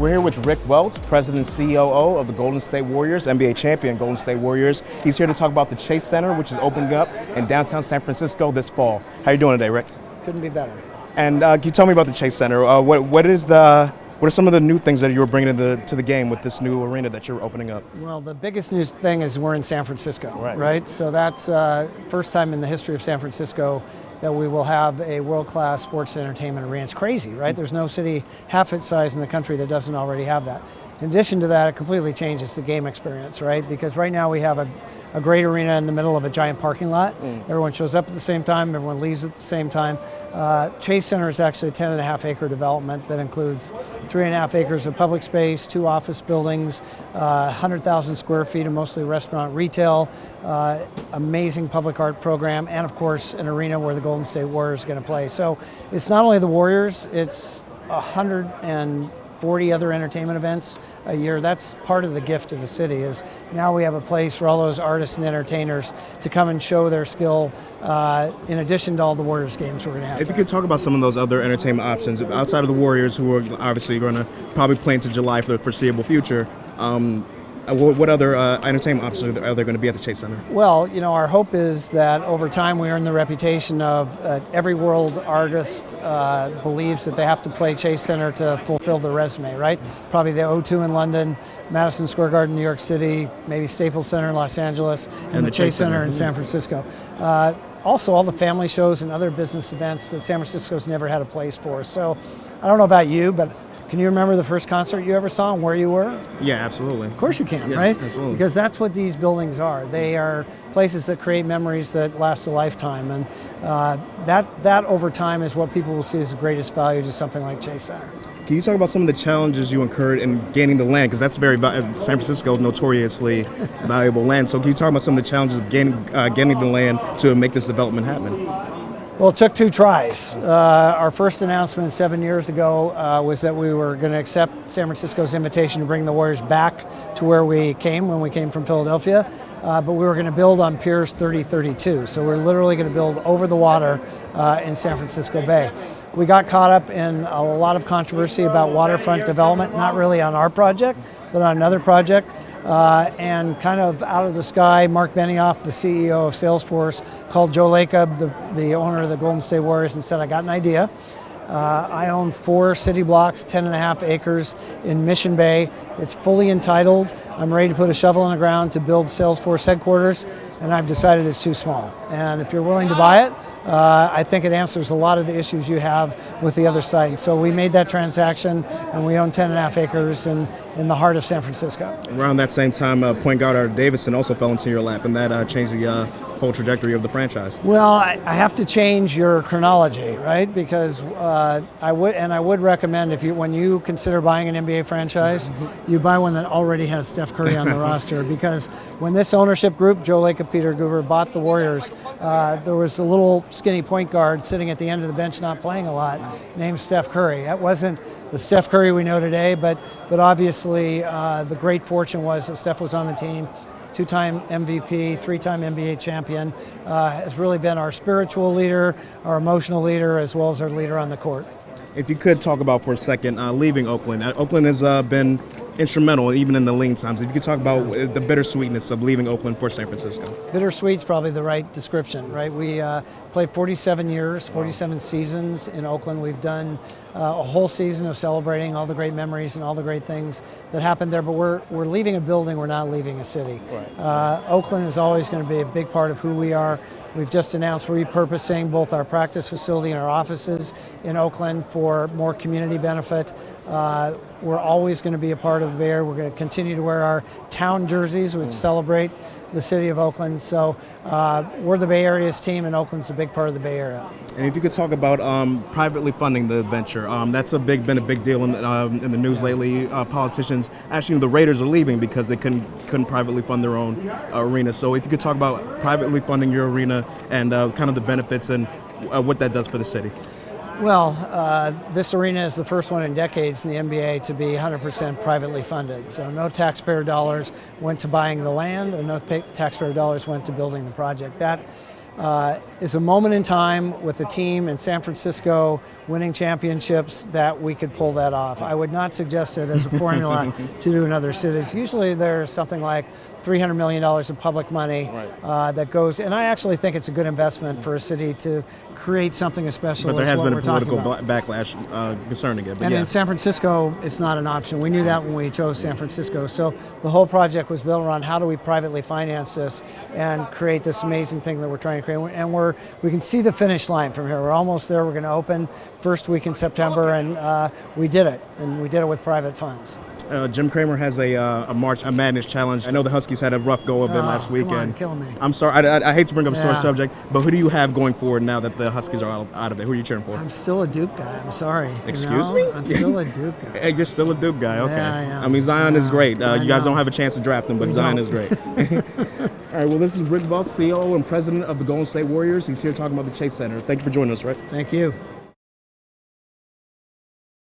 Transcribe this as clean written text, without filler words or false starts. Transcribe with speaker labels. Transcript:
Speaker 1: We're here with Rick Welts, President and COO of the Golden State Warriors, NBA champion Golden State Warriors. He's here to talk about the Chase Center, which is opening up in downtown San Francisco this fall. How are you doing today, Rick?
Speaker 2: Couldn't be better.
Speaker 1: And can you tell me about the Chase Center? What are some of the new things that you're bringing to the game with this new arena that you're opening up?
Speaker 2: Well, the biggest news thing is we're in San Francisco,
Speaker 1: right?
Speaker 2: So that's first time in the history of San Francisco that we will have a world-class sports entertainment arena. It's crazy, right? There's no city half its size in the country that doesn't already have that. In addition to that, it completely changes the game experience, right? Because right now we have a great arena in the middle of a giant parking lot. Everyone shows up at the same time, everyone leaves at the same time. Chase Center is actually a 10.5 acre development that includes 3.5 acres of public space, 2 office buildings, 100,000 square feet of mostly restaurant retail, amazing public art program, and of course an arena where the Golden State Warriors are going to play. So it's not only the Warriors, it's 140 other entertainment events a year. That's part of the gift of the city, is now we have a place for all those artists and entertainers to come and show their skill in addition to all the Warriors games we're going to have.
Speaker 1: If you could talk about some of those other entertainment options, outside of the Warriors, who are obviously going to probably play into July for the foreseeable future, what other entertainment options are there going to be at the Chase Center?
Speaker 2: Well, you know, our hope is that over time we earn the reputation of every world artist believes that they have to play Chase Center to fulfill their resume, right? Probably the O2 in London, Madison Square Garden, New York City, maybe Staples Center in Los Angeles, and the Chase Center in San Francisco. Also, all the family shows and other business events that San Francisco's never had a place for. So, I don't know about you, but can you remember the first concert you ever saw and where you were?
Speaker 1: Yeah, absolutely.
Speaker 2: Of course you can,
Speaker 1: yeah,
Speaker 2: right?
Speaker 1: Absolutely.
Speaker 2: Because that's what these buildings are. They are places that create memories that last a lifetime. And that over time is what people will see as the greatest value to something like Chase Center.
Speaker 1: Can you talk about some of the challenges you incurred in gaining the land? Because that's San Francisco is notoriously valuable land. So can you talk about some of the challenges of getting the land to make this development happen?
Speaker 2: Well, it took 2 tries. Our first announcement 7 years ago was that we were going to accept San Francisco's invitation to bring the Warriors back to where we came when we came from Philadelphia, but we were going to build on Piers 3032. So we're literally going to build over the water in San Francisco Bay. We got caught up in a lot of controversy about waterfront development, not really on our project, but on another project. And kind of out of the sky, Mark Benioff, the CEO of Salesforce, called Joe Lacob, the owner of the Golden State Warriors, and said, I got an idea. I own 4 city blocks, 10.5 acres in Mission Bay. It's fully entitled. I'm ready to put a shovel in the ground to build Salesforce headquarters, and I've decided it's too small. And if you're willing to buy it, I think it answers a lot of the issues you have with the other site. So we made that transaction, and we own 10.5 acres in the heart of San Francisco.
Speaker 1: Around that same time, point guard Art Davidson also fell into your lap, and that changed the whole trajectory of the franchise.
Speaker 2: Well, I have to change your chronology, right? Because I would recommend when you consider buying an NBA franchise, you buy one that already has Steph Curry on the roster. Because when this ownership group, Joe Lacob, Peter Guber, bought the Warriors, there was a little skinny point guard sitting at the end of the bench not playing a lot named Steph Curry. That wasn't the Steph Curry we know today, but obviously the great fortune was that Steph was on the team. 2-time MVP, 3-time NBA champion, has really been our spiritual leader, our emotional leader, as well as our leader on the court.
Speaker 1: If you could talk about for a second leaving Oakland. Oakland has been instrumental even in the lean times. If you could talk about the bittersweetness of leaving Oakland for San Francisco.
Speaker 2: Bittersweet's probably the right description, right? We played 47 years, 47 seasons in Oakland. We've done a whole season of celebrating all the great memories and all the great things that happened there, but we're leaving a building, we're not leaving a city.
Speaker 1: Right.
Speaker 2: Oakland is always going to be a big part of who we are. We've just announced repurposing both our practice facility and our offices in Oakland for more community benefit. We're always going to be a part of the Bay Area. We're going to continue to wear our town jerseys, which celebrate the city of Oakland. So we're the Bay Area's team, and Oakland's a big part of the Bay Area.
Speaker 1: And if you could talk about privately funding the venture, that's been a big deal in the news lately. Politicians, actually, the Raiders are leaving because they couldn't privately fund their own arena. So if you could talk about privately funding your arena and kind of the benefits and what that does for the city.
Speaker 2: Well, this arena is the first one in decades in the NBA to be 100% privately funded. So no taxpayer dollars went to buying the land, and no taxpayer dollars went to building the project. That is a moment in time with the team in San Francisco winning championships that we could pull that off. I would not suggest it as a formula to do in other cities. Usually there's something like $300 million of public money that goes, and I actually think it's a good investment for a city to create something as special as what we're talking about.
Speaker 1: But there has been a political backlash concerning it. But
Speaker 2: and in San Francisco, it's not an option. We knew that when we chose San Francisco. So the whole project was built around how do we privately finance this and create this amazing thing that we're trying to create. And we can see the finish line from here. We're almost there. We're going to open first week in September, and we did it. And we did it with private funds.
Speaker 1: Jim Cramer has a March Madness challenge. I know the Huskies had a rough go of it last weekend.
Speaker 2: Come on, kill me.
Speaker 1: I'm sorry, I hate to bring up a sore subject, but who do you have going forward now that the Huskies are out of it? Who are you cheering for?
Speaker 2: I'm still a Duke guy. I'm sorry.
Speaker 1: Excuse me?
Speaker 2: I'm still a Duke guy.
Speaker 1: Hey, you're still a Duke guy. Okay.
Speaker 2: Yeah,
Speaker 1: I mean, Zion is great. You guys
Speaker 2: know.
Speaker 1: don't have a chance to draft him, but Zion is great. All right. Well, this is Rick Welts, CEO and President of the Golden State Warriors. He's here talking about the Chase Center. Thank you for joining us, Rick.
Speaker 2: Thank you.